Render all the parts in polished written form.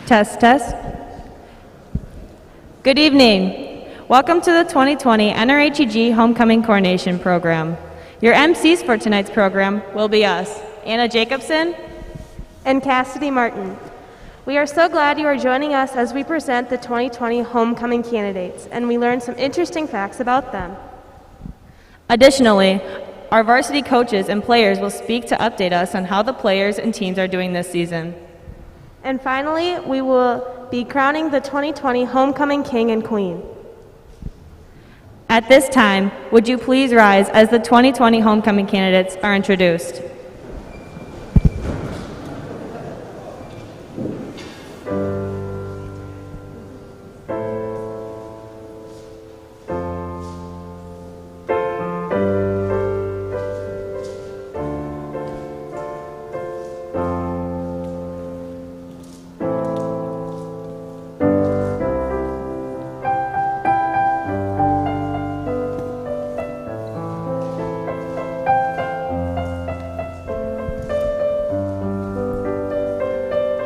Test, test. Good evening. Welcome to the 2020 NRHEG Homecoming Coronation Program. Your MCs for tonight's program will be us, Anna Jacobson and Cassidy Martin. We are so glad you are joining us as we present the 2020 Homecoming candidates, and we learn some interesting facts about them. Additionally, our varsity coaches and players will speak to update us on how the players and teams are doing this season. And finally, we will be crowning the 2020 Homecoming King and Queen. At this time, would you please rise as the 2020 Homecoming candidates are introduced?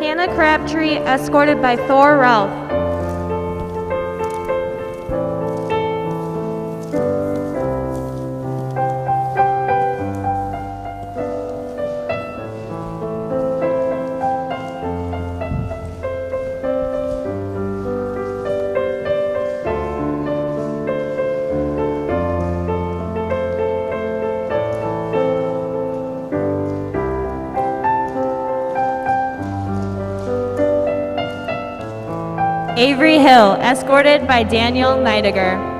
Hannah Crabtree, escorted by Thor Ralph. Avery Hill, escorted by Daniel Neidiger.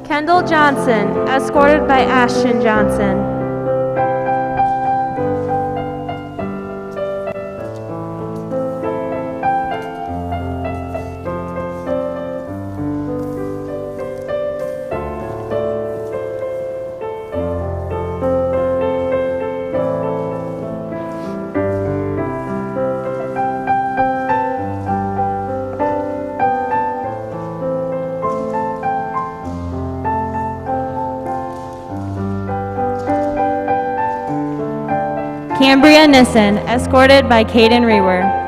Kendall Johnson, escorted by Ashton Johnson. Cambria Nissen, escorted by Caden Rewer.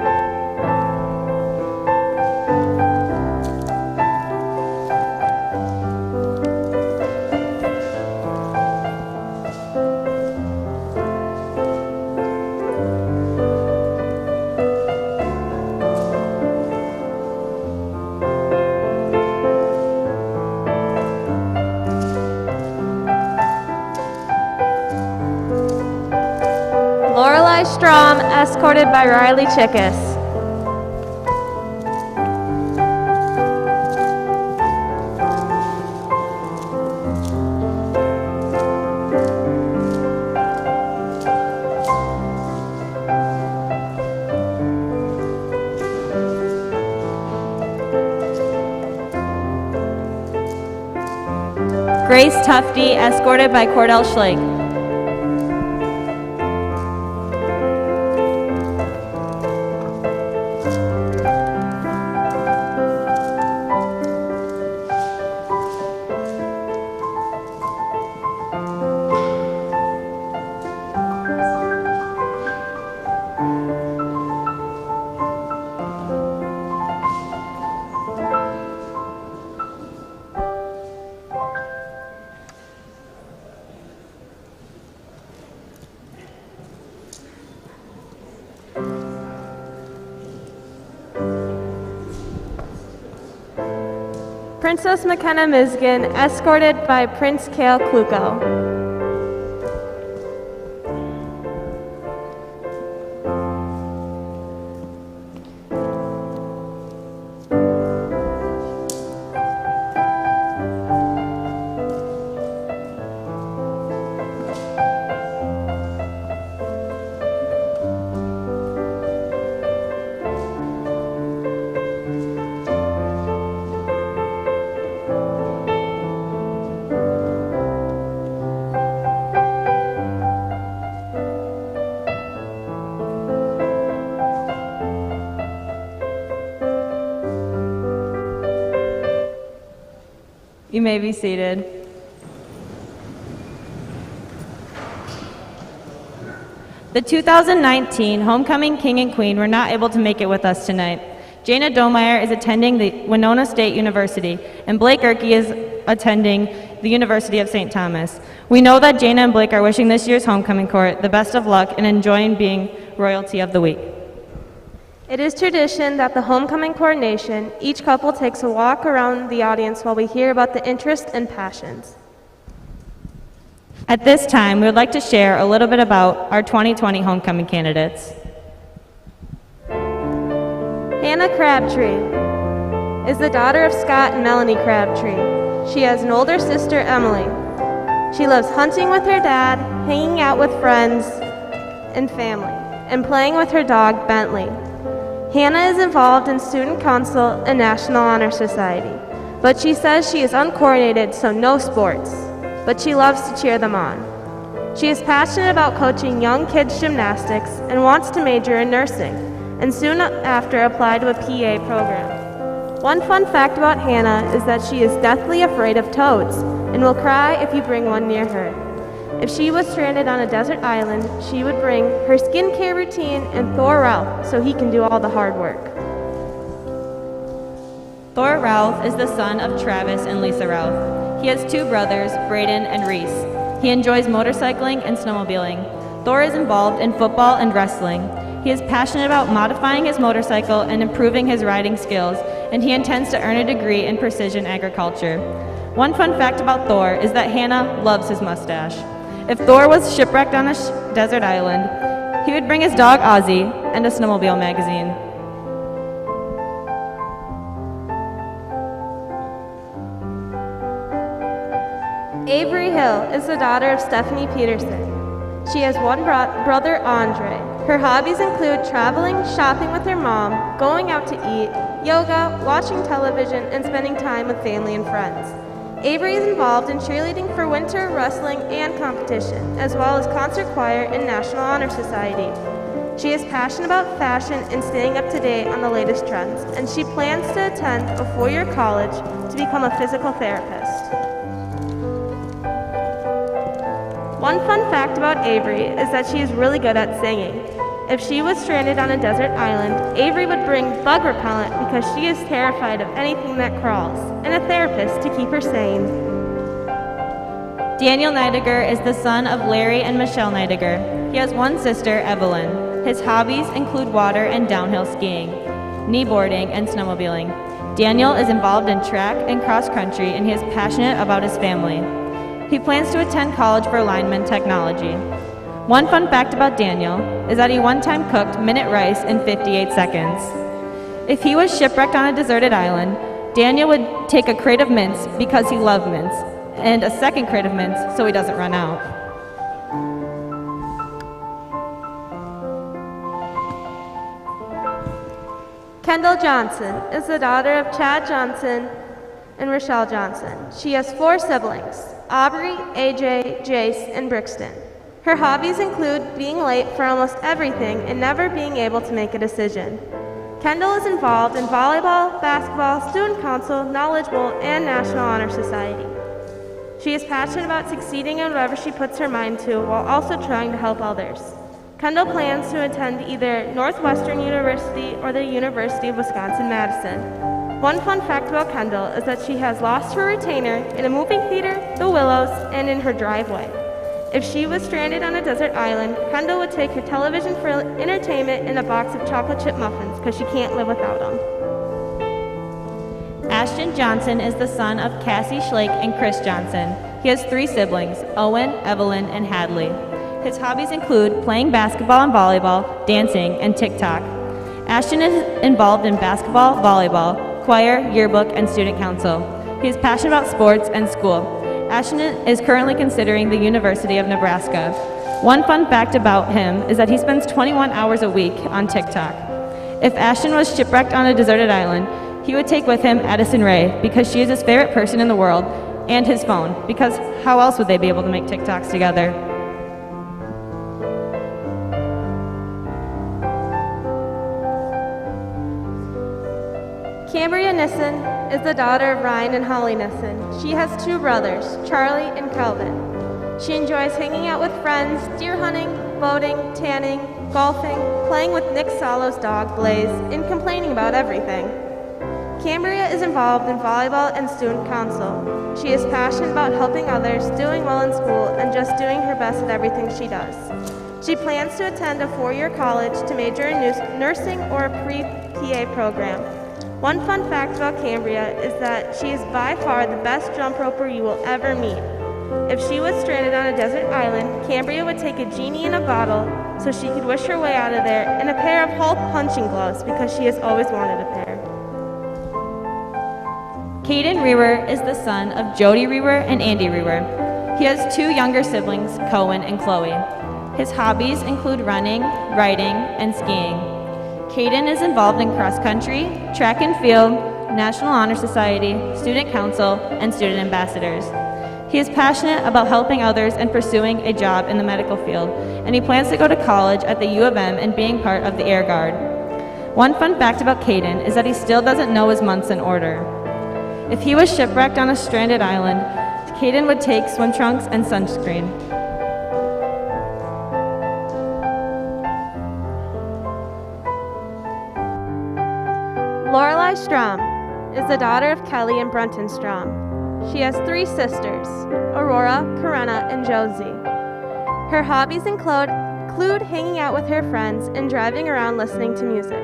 Strom, escorted by Riley Chickus. Grace Tufty, escorted by Cordell Schlag. Princess McKenna Misgan, escorted by Prince Kale Kluko. You may be seated. The 2019 Homecoming King and Queen were not able to make it with us tonight. Jana Domeyer is attending the Winona State University, and Blake Erke is attending the University of St. Thomas. We know that Jana and Blake are wishing this year's homecoming court the best of luck and enjoying being Royalty of the Week. It is tradition that the homecoming coronation, each couple takes a walk around the audience while we hear about the interests and passions. At this time, we would like to share a little bit about our 2020 homecoming candidates. Hannah Crabtree is the daughter of Scott and Melanie Crabtree. She has an older sister, Emily. She loves hunting with her dad, hanging out with friends and family, and playing with her dog, Bentley. Hannah is involved in Student Council and National Honor Society, but she says she is uncoordinated, so no sports, but she loves to cheer them on. She is passionate about coaching young kids gymnastics and wants to major in nursing, and soon after applied to a PA program. One fun fact about Hannah is that she is deathly afraid of toads and will cry if you bring one near her. If she was stranded on a desert island, she would bring her skincare routine and Thor Ralph so he can do all the hard work. Thor Ralph is the son of Travis and Lisa Ralph. He has two brothers, Braden and Reese. He enjoys motorcycling and snowmobiling. Thor is involved in football and wrestling. He is passionate about modifying his motorcycle and improving his riding skills, and he intends to earn a degree in precision agriculture. One fun fact about Thor is that Hannah loves his mustache. If Thor was shipwrecked on a desert island, he would bring his dog Ozzy and a snowmobile magazine. Avery Hill is the daughter of Stephanie Peterson. She has one brother, Andre. Her hobbies include traveling, shopping with her mom, going out to eat, yoga, watching television, and spending time with family and friends. Avery is involved in cheerleading for winter, wrestling, and competition, as well as concert choir and National Honor Society. She is passionate about fashion and staying up to date on the latest trends, and she plans to attend a four-year college to become a physical therapist. One fun fact about Avery is that she is really good at singing. If she was stranded on a desert island, Avery would bring bug repellent because she is terrified of anything that crawls, and a therapist to keep her sane. Daniel Neidiger is the son of Larry and Michelle Neidiger. He has one sister, Evelyn. His hobbies include water and downhill skiing, kneeboarding, and snowmobiling. Daniel is involved in track and cross country, and he is passionate about his family. He plans to attend college for lineman technology. One fun fact about Daniel is that he one time cooked minute rice in 58 seconds. If he was shipwrecked on a deserted island, Daniel would take a crate of mints because he loved mints, and a second crate of mints so he doesn't run out. Kendall Johnson is the daughter of Chad Johnson and Rochelle Johnson. She has four siblings, Aubrey, AJ, Jace, and Brixton. Her hobbies include being late for almost everything and never being able to make a decision. Kendall is involved in volleyball, basketball, student council, Knowledge Bowl, and National Honor Society. She is passionate about succeeding in whatever she puts her mind to while also trying to help others. Kendall plans to attend either Northwestern University or the University of Wisconsin-Madison. One fun fact about Kendall is that she has lost her retainer in a moving theater, the Willows, and in her driveway. If she was stranded on a desert island, Kendall would take her television for entertainment and a box of chocolate chip muffins because she can't live without them. Ashton Johnson is the son of Cassie Schlake and Chris Johnson. He has three siblings, Owen, Evelyn, and Hadley. His hobbies include playing basketball and volleyball, dancing, and TikTok. Ashton is involved in basketball, volleyball, choir, yearbook, and student council. He is passionate about sports and school. Ashton is currently considering the University of Nebraska. One fun fact about him is that he spends 21 hours a week on TikTok. If Ashton was shipwrecked on a deserted island, he would take with him Addison Rae because she is his favorite person in the world, and his phone, because how else would they be able to make TikToks together? Cambria Nissen is the daughter of Ryan and Holly Nissen. She has two brothers, Charlie and Kelvin. She enjoys hanging out with friends, deer hunting, boating, tanning, golfing, playing with Nick Solo's dog, Blaze, and complaining about everything. Cambria is involved in volleyball and student council. She is passionate about helping others, doing well in school, and just doing her best at everything she does. She plans to attend a 4-year college to major in nursing or a pre-PA program. One fun fact about Cambria is that she is by far the best jump roper you will ever meet. If she was stranded on a desert island, Cambria would take a genie in a bottle so she could wish her way out of there, and a pair of Hulk punching gloves because she has always wanted a pair. Caden Rewer is the son of Jody Rewer and Andy Rewer. He has two younger siblings, Cohen and Chloe. His hobbies include running, riding, and skiing. Caden is involved in cross country, track and field, National Honor Society, student council, and student ambassadors. He is passionate about helping others and pursuing a job in the medical field, and he plans to go to college at the U of M and being part of the Air Guard. One fun fact about Caden is that he still doesn't know his months in order. If he was shipwrecked on a stranded island, Caden would take swim trunks and sunscreen. Lorelei Strom is the daughter of Kelly and Brenton Strom. She has 3 sisters, Aurora, Karenna, and Josie. Her hobbies include hanging out with her friends and driving around listening to music.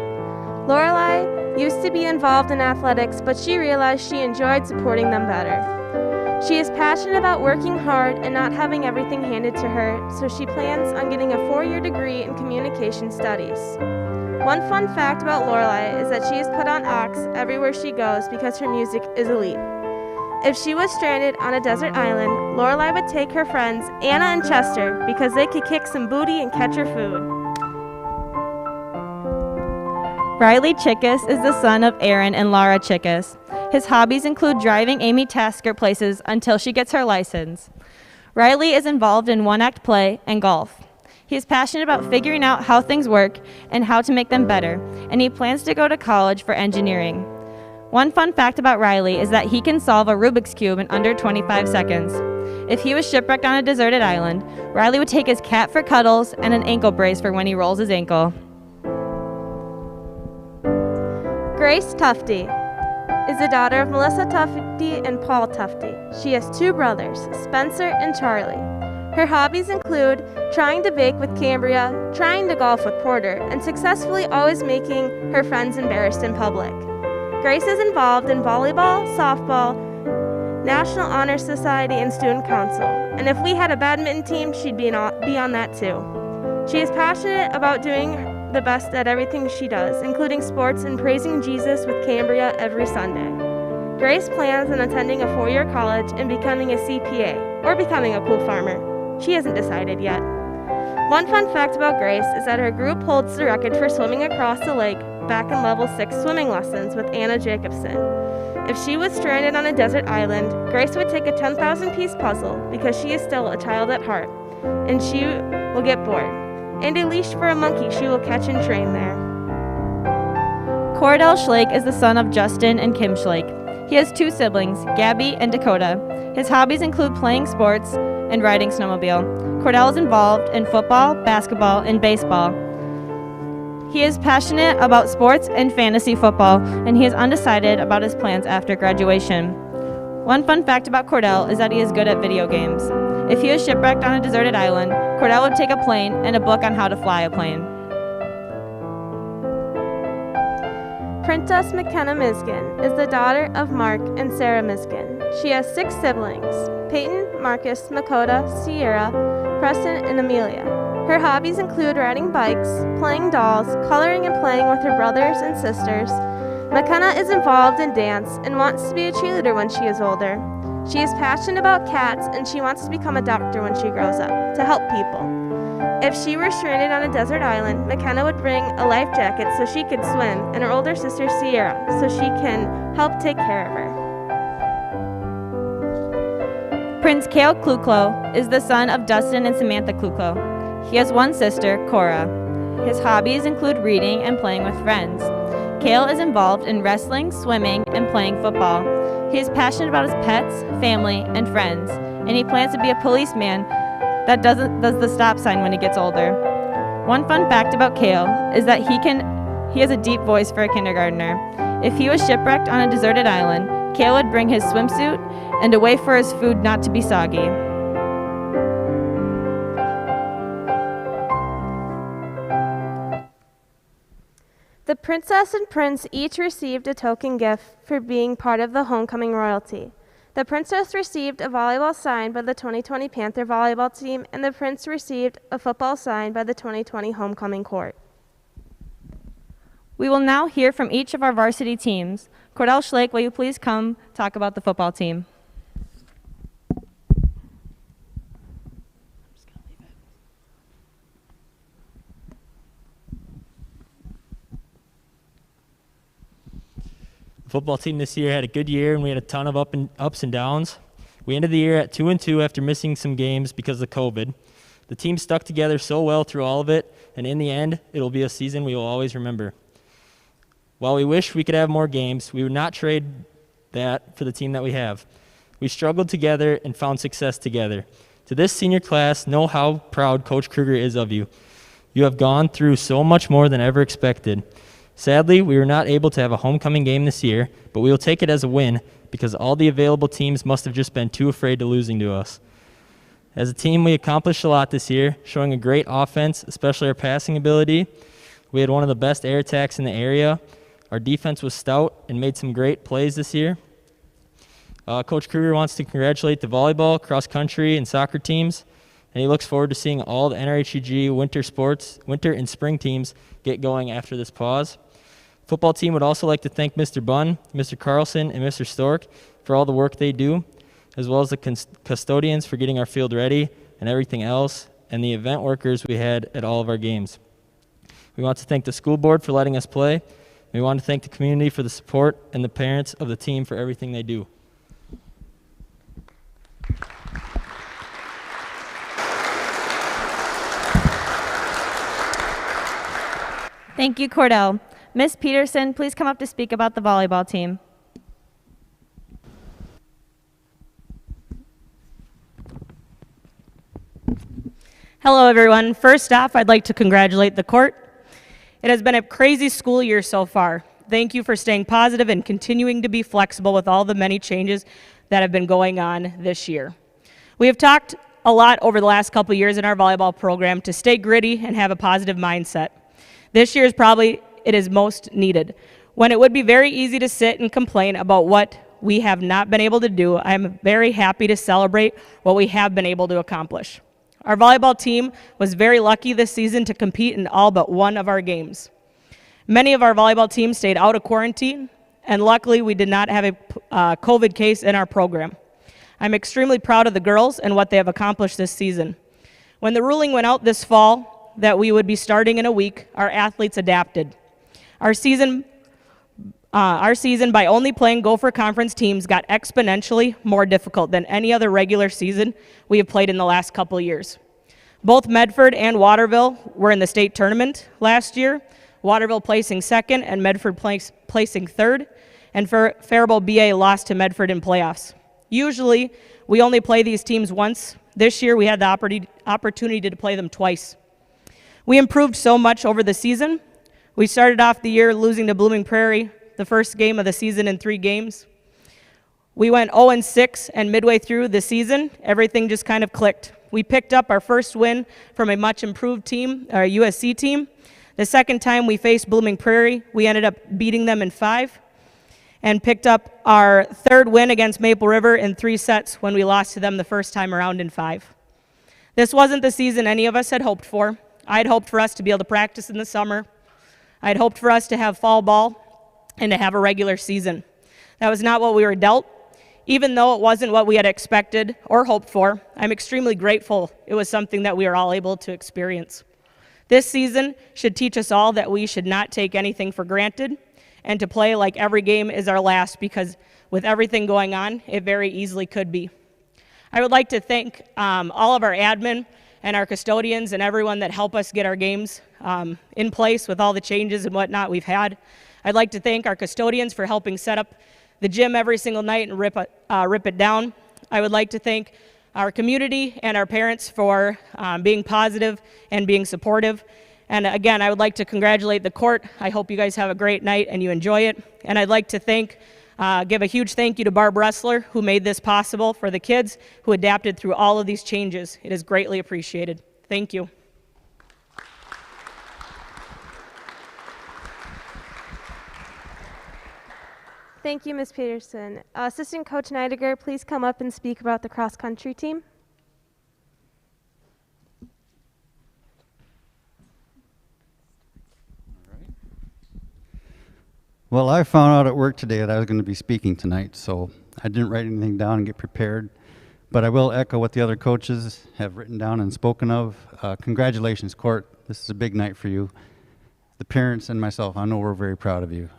Lorelei used to be involved in athletics, but she realized she enjoyed supporting them better. She is passionate about working hard and not having everything handed to her, so she plans on getting a 4-year degree in communication studies. One fun fact about Lorelei is that she is put on acts everywhere she goes because her music is elite. If she was stranded on a desert island, Lorelei would take her friends Anna and Chester because they could kick some booty and catch her food. Riley Chickus is the son of Aaron and Laura Chickus. His hobbies include driving Amy Tasker places until she gets her license. Riley is involved in one-act play and golf. He is passionate about figuring out how things work and how to make them better, and he plans to go to college for engineering. One fun fact about Riley is that he can solve a Rubik's Cube in under 25 seconds. If he was shipwrecked on a deserted island, Riley would take his cat for cuddles and an ankle brace for when he rolls his ankle. Grace Tufte is the daughter of Melissa Tufte and Paul Tufte. She has 2 brothers, Spencer and Charlie. Her hobbies include trying to bake with Cambria, trying to golf with Porter, and successfully always making her friends embarrassed in public. Grace is involved in volleyball, softball, National Honor Society, and student council. And if we had a badminton team, she'd be on that too. She is passionate about doing the best at everything she does, including sports and praising Jesus with Cambria every Sunday. Grace plans on attending a 4-year college and becoming a CPA, or becoming a pool farmer. She hasn't decided yet. One fun fact about Grace is that her group holds the record for swimming across the lake back in level 6 swimming lessons with Anna Jacobson. If she was stranded on a desert island, Grace would take a 10,000-piece puzzle because she is still a child at heart, and she will get bored, and a leash for a monkey she will catch and train there. Cordell Schlake is the son of Justin and Kim Schlake. He has 2 siblings, Gabby and Dakota. His hobbies include playing sports and riding snowmobile. Cordell is involved in football, basketball, and baseball. He is passionate about sports and fantasy football, and he is undecided about his plans after graduation. One fun fact about Cordell is that he is good at video games. If he was shipwrecked on a deserted island, Cordell would take a plane and a book on how to fly a plane. Princess McKenna Miskin is the daughter of Mark and Sarah Miskin. She has 6 siblings, Peyton, Marcus, Makota, Sierra, Preston, and Amelia. Her hobbies include riding bikes, playing dolls, coloring and playing with her brothers and sisters. McKenna is involved in dance and wants to be a cheerleader when she is older. She is passionate about cats and she wants to become a doctor when she grows up, to help people. If she were stranded on a desert island, McKenna would bring a life jacket so she could swim, and her older sister Sierra so she can help take care of her. Prince Cale Kluklo is the son of Dustin and Samantha Kluklo. He has 1 sister, Cora. His hobbies include reading and playing with friends. Kale is involved in wrestling, swimming, and playing football. He is passionate about his pets, family, and friends, and he plans to be a policeman that does the stop sign when he gets older. One fun fact about Kale is that he has a deep voice for a kindergartner. If he was shipwrecked on a deserted island, Kale would bring his swimsuit and a way for his food not to be soggy. The princess and prince each received a token gift for being part of the homecoming royalty. The princess received a volleyball signed by the 2020 Panther volleyball team, and the prince received a football signed by the 2020 homecoming court. We will now hear from each of our varsity teams. Cordell Schlake, will you please come talk about the football team? The football team this year had a good year, and we had a ton of ups and downs. We ended the year at 2-2 after missing some games because of COVID. The team stuck together so well through all of it, and in the end, it'll be a season we will always remember. While we wish we could have more games, we would not trade that for the team that we have. We struggled together and found success together. To this senior class, know how proud Coach Kruger is of you. You have gone through so much more than ever expected. Sadly, we were not able to have a homecoming game this year, but we will take it as a win because all the available teams must have just been too afraid to losing to us. As a team, we accomplished a lot this year, showing a great offense, especially our passing ability. We had one of the best air attacks in the area. Our defense was stout and made some great plays this year. Coach Kruger wants to congratulate the volleyball, cross country, and soccer teams, and he looks forward to seeing all the NRHEG winter and spring teams get going after this pause. Football team would also like to thank Mr. Bunn, Mr. Carlson, and Mr. Stork for all the work they do, as well as the custodians for getting our field ready and everything else, and the event workers we had at all of our games. We want to thank the school board for letting us play. We want to thank the community for the support and the parents of the team for everything they do. Thank you, Cordell. Ms. Peterson, please come up to speak about the volleyball team. Hello, everyone. First off, I'd like to congratulate the court. It has been a crazy school year so far. Thank you for staying positive and continuing to be flexible with all the many changes that have been going on this year. We have talked a lot over the last couple years in our volleyball program to stay gritty and have a positive mindset. This year is probably it is most needed. When it would be very easy to sit and complain about what we have not been able to do, I am very happy to celebrate what we have been able to accomplish. Our volleyball team was very lucky this season to compete in all but one of our games. Many of our volleyball teams stayed out of quarantine, and luckily we did not have a COVID case in our program. I'm extremely proud of the girls and what they have accomplished this season. When the ruling went out this fall that we would be starting in a week, our athletes adapted. Our season by only playing Gopher Conference teams got exponentially more difficult than any other regular season we have played in the last couple years. Both Medford and Waterville were in the state tournament last year, Waterville placing second and Medford placing third, and Faribault BA lost to Medford in playoffs. Usually, we only play these teams once. This year, we had the opportunity to play them twice. We improved so much over the season. We started off the year losing to Blooming Prairie, the first game of the season in 3 games. We went 0-6, and midway through the season, everything just kind of clicked. We picked up our first win from a much improved team, our USC team. The second time we faced Blooming Prairie, we ended up beating them in 5, and picked up our third win against Maple River in 3 sets when we lost to them the first time around in 5. This wasn't the season any of us had hoped for. I had hoped for us to be able to practice in the summer. I had hoped for us to have fall ball and to have a regular season. That was not what we were dealt. Even though it wasn't what we had expected or hoped for, I'm extremely grateful it was something that we were all able to experience. This season should teach us all that we should not take anything for granted and to play like every game is our last, because with everything going on, it very easily could be. I would like to thank all of our admin and our custodians and everyone that help us get our games in place with all the changes and whatnot we've had. I'd like to thank our custodians for helping set up the gym every single night and rip it down. I would like to thank our community and our parents for being positive and being supportive. And again, I would like to congratulate the court. I hope you guys have a great night and you enjoy it. And I'd like to give a huge thank you to Barb Ressler, who made this possible for the kids, who adapted through all of these changes. It is greatly appreciated. Thank you. Thank you, Ms. Peterson. Assistant Coach Neidiger, please come up and speak about the cross-country team. Well, I found out at work today that I was going to be speaking tonight, so I didn't write anything down and get prepared. But I will echo what the other coaches have written down and spoken of. Congratulations, Court. This is a big night for you. The parents and myself, I know we're very proud of you.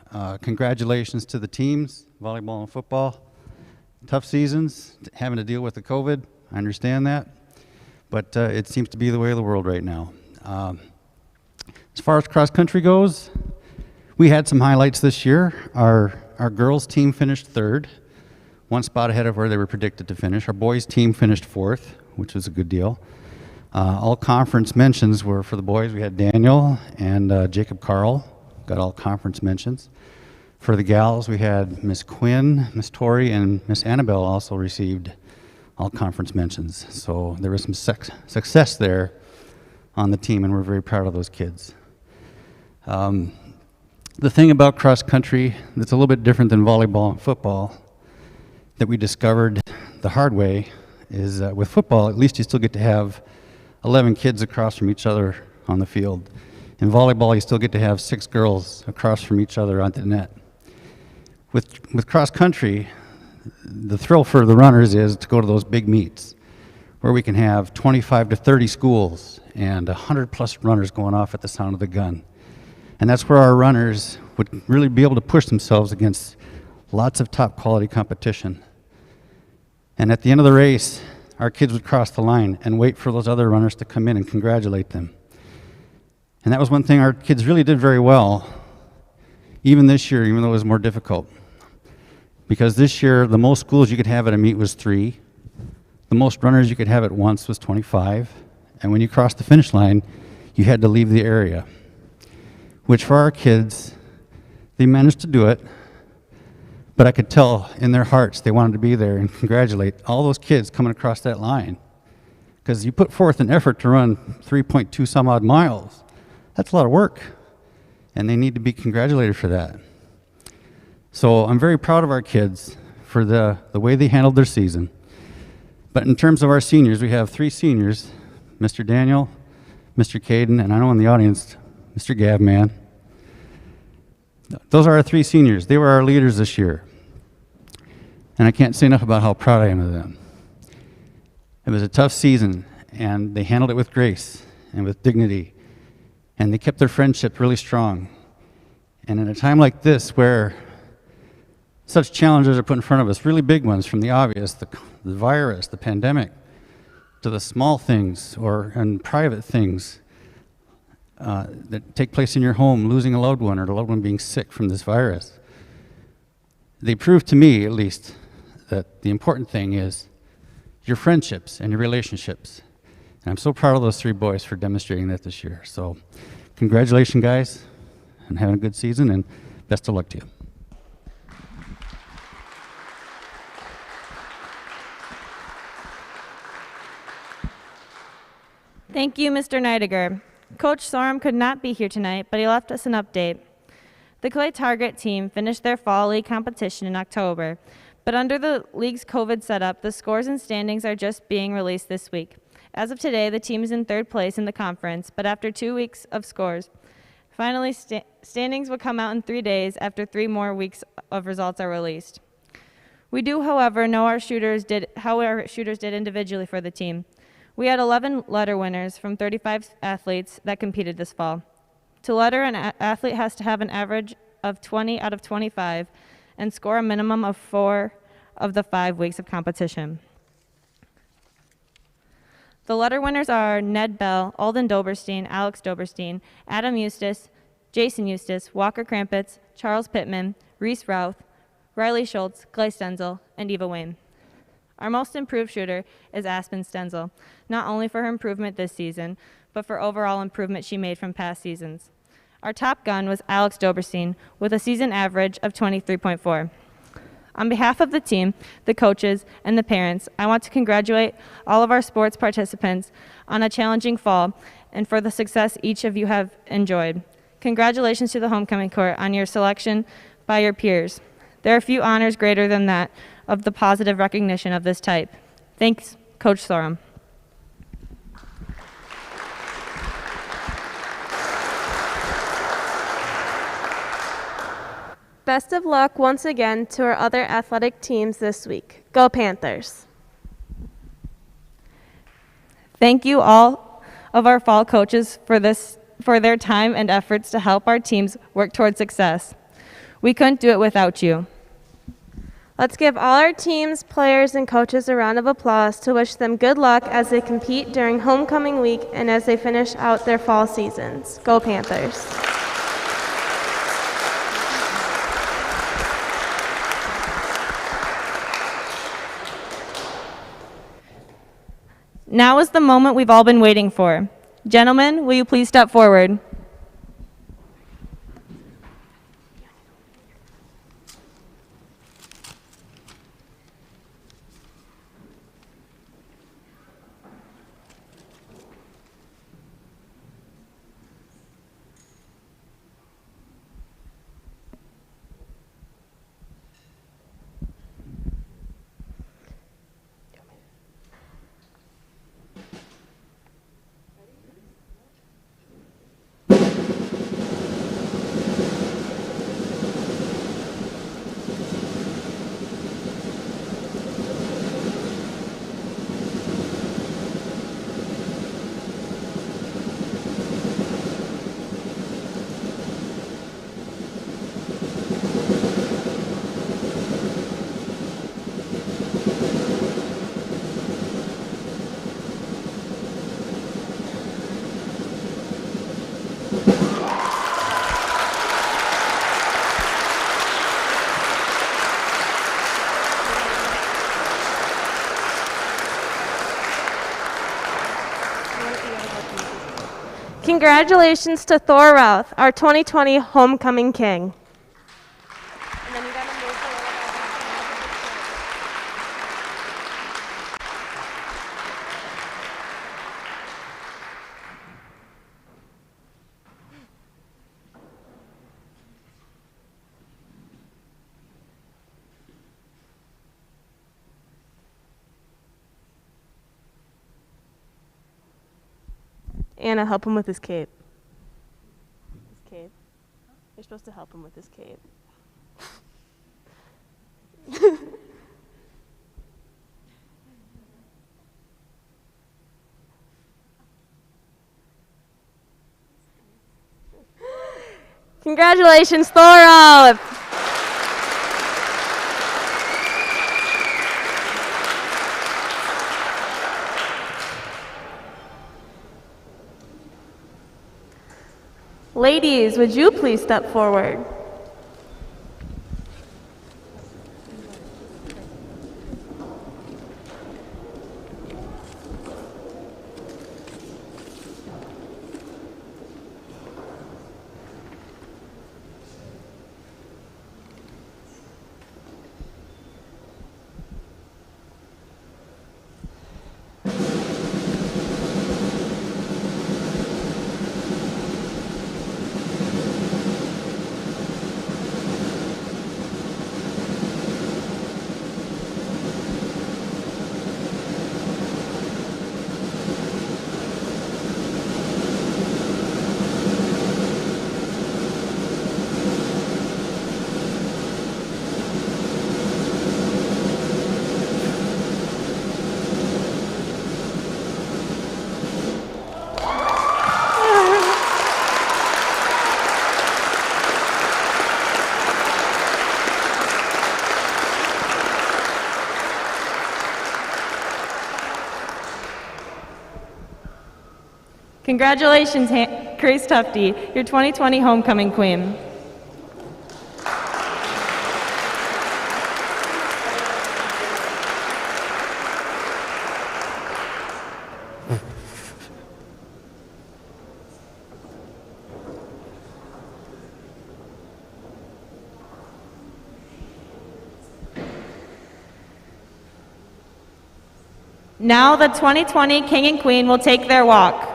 Congratulations to the teams, volleyball and football. Tough seasons, having to deal with the COVID. I understand that. But it seems to be the way of the world right now. As far as cross country goes, we had some highlights this year. Our girls team finished third, one spot ahead of where they were predicted to finish. Our boys team finished fourth, which was a good deal. All conference mentions were for the boys. We had Daniel and Jacob Carl, got all conference mentions. For the gals, we had Miss Quinn, Miss Tori, and Miss Annabelle also received all conference mentions. So there was some success there on the team, and we're very proud of those kids. The thing about cross country that's a little bit different than volleyball and football that we discovered the hard way is with football, at least you still get to have 11 kids across from each other on the field. In volleyball, you still get to have 6 girls across from each other on the net. With cross country, the thrill for the runners is to go to those big meets where we can have 25 to 30 schools and 100 plus runners going off at the sound of the gun. And that's where our runners would really be able to push themselves against lots of top quality competition. And at the end of the race, our kids would cross the line and wait for those other runners to come in and congratulate them. And that was one thing our kids really did very well, even this year, even though it was more difficult. Because this year, the most schools you could have at a meet was 3. The most runners you could have at once was 25. And when you crossed the finish line, you had to leave the area. Which for our kids, they managed to do it, but I could tell in their hearts they wanted to be there and congratulate all those kids coming across that line. Because you put forth an effort to run 3.2 some odd miles. That's a lot of work, and they need to be congratulated for that. So I'm very proud of our kids for the way they handled their season. But in terms of our seniors, we have 3 seniors, Mr. Daniel, Mr. Caden, and I know in the audience, Mr. Gavman. Those are our 3 seniors. They were our leaders this year. And I can't say enough about how proud I am of them. It was a tough season, and they handled it with grace and with dignity. And they kept their friendship really strong. And in a time like this where such challenges are put in front of us, really big ones, from the obvious, the virus, the pandemic, to the small things and private things, that take place in your home, losing a loved one or a loved one being sick from this virus. They proved to me, at least, that the important thing is your friendships and your relationships. And I'm so proud of those 3 boys for demonstrating that this year. So congratulations, guys, and having a good season, and best of luck to you. Thank you, Mr. Neidiger. Coach Sorum could not be here tonight, but he left us an update. The Clay Target team finished their fall league competition in October, but under the league's COVID setup, the scores and standings are just being released this week. As of today, the team is in 3rd place in the conference, but after 2 weeks of scores, finally standings will come out in 3 days after 3 more weeks of results are released. We do, however, know how our shooters did individually for the team. We had 11 letter winners from 35 athletes that competed this fall. To letter, an athlete has to have an average of 20 out of 25 and score a minimum of 4 of the 5 weeks of competition. The letter winners are Ned Bell, Alden Doberstein, Alex Doberstein, Adam Eustace, Jason Eustace, Walker Krampitz, Charles Pittman, Reese Routh, Riley Schultz, Clay Stenzel, and Eva Wayne. Our most improved shooter is Aspen Stenzel, not only for her improvement this season, but for overall improvement she made from past seasons. Our top gun was Alex Doberstein with a season average of 23.4. On behalf of the team, the coaches, and the parents, I want to congratulate all of our sports participants on a challenging fall and for the success each of you have enjoyed. Congratulations to the homecoming court on your selection by your peers. There are few honors greater than that of the positive recognition of this type. Thanks, Coach Sorum. Best of luck once again to our other athletic teams this week. Go Panthers! Thank you all of our fall coaches for their time and efforts to help our teams work toward success. We couldn't do it without you. Let's give all our teams, players, and coaches a round of applause to wish them good luck as they compete during homecoming week and as they finish out their fall seasons. Go Panthers! Now is the moment we've all been waiting for. Gentlemen, will you please step forward? Congratulations to Thor Routh, our 2020 homecoming king. Anna, help him with his cape. His cape. You're supposed to help him with his cape. Congratulations, Thoro! Ladies, would you please step forward? Congratulations, Grace Tufty, your 2020 homecoming queen. Now the 2020 king and queen will take their walk.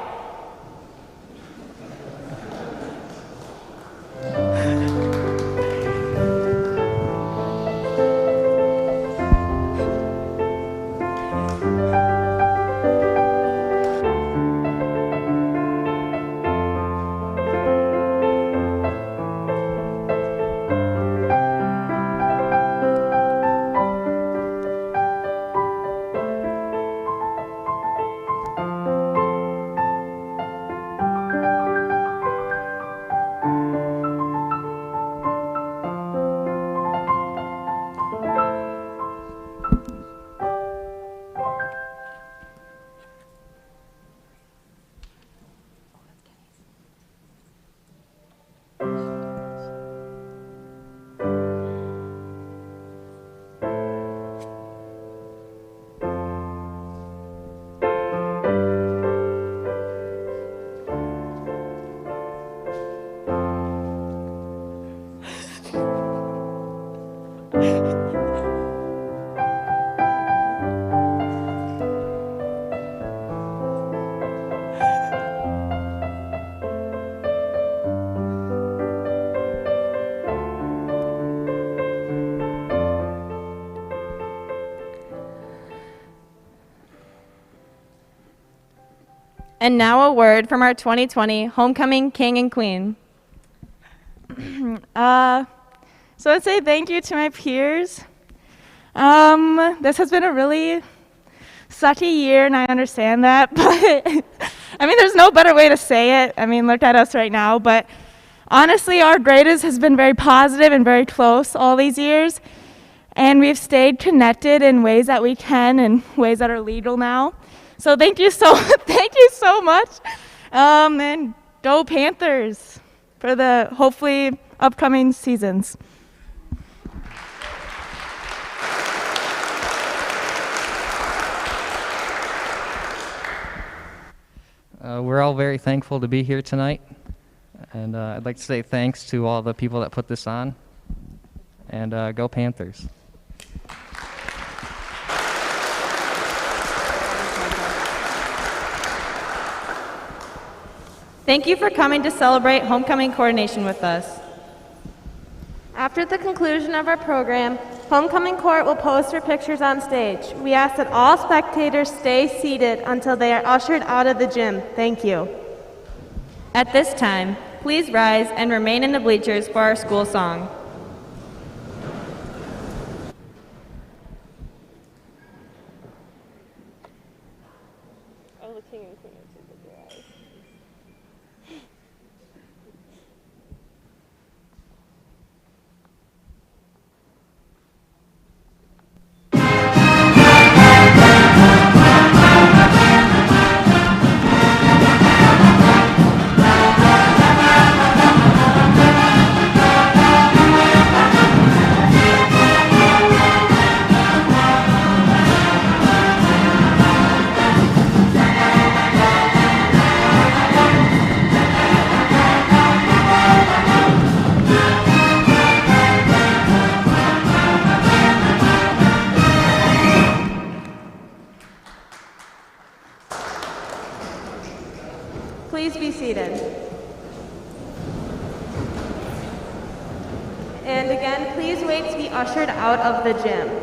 And now a word from our 2020 homecoming king and queen. So I'd say thank you to my peers. This has been a really sucky year, and I understand that, but I mean, there's no better way to say it. I mean, look at us right now, but honestly, our grade has been very positive and very close all these years, and we've stayed connected in ways that we can and ways that are legal now. So thank you so much, and go Panthers for the hopefully upcoming seasons. We're all very thankful to be here tonight, and I'd like to say thanks to all the people that put this on, and go Panthers. Thank you for coming to celebrate homecoming coronation with us. After the conclusion of our program, Homecoming Court will pose for pictures on stage. We ask that all spectators stay seated until they are ushered out of the gym. Thank you. At this time, please rise and remain in the bleachers for our school song. Please be seated. And again, please wait to be ushered out of the gym.